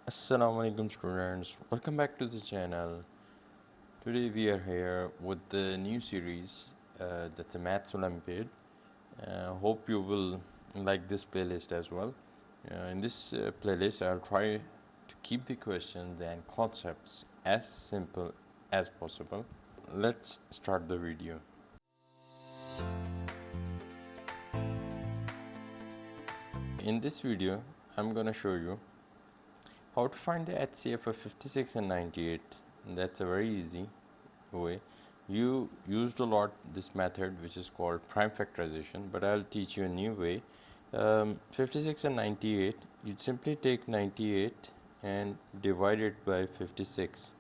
Assalamu alaikum students, welcome back to the channel. Today we are here with the new series that's a Math Olympiad. Hope you will like this playlist as well. In this playlist I'll try to keep the questions and concepts as simple as possible. Let's start the video. In this video I'm gonna show you how to find the HCF of 56 and 98. That's a very easy way. You used a lot this method which is called prime factorization, but I'll teach you a new way. 56 and 98, you'd simply take 98 and divide it by 56.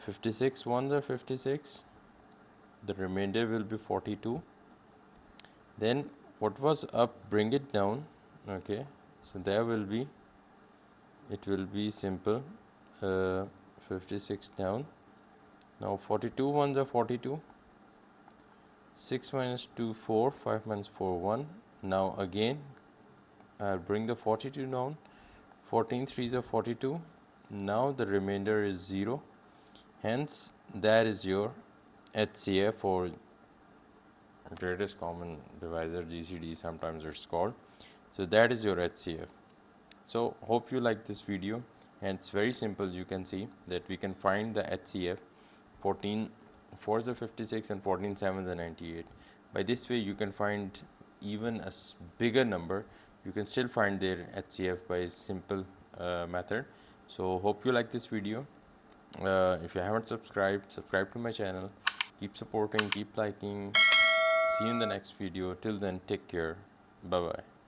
56 ones are 56, the remainder will be 42. Then what was up, bring it down. Okay, so there will be, it will be simple, 56 down. Now 42 ones are 42, 6 minus 2 4, 5 minus 4 1. Now again I'll bring the 42 down, 14 3s are 42. Now the remainder is 0, hence that is your HCF, or greatest common divisor, GCD sometimes it's called. So that is your HCF. So hope you like this video, and it's very simple. You can see that we can find the HCF. 14 4s are 56 and 14 7s are 98. By this way you can find even a bigger number. You can still find their HCF by a simple method. So hope you like this video. If you haven't subscribed, subscribe to my channel. Keep supporting, keep liking. See you in the next video. Till then, take care. Bye bye.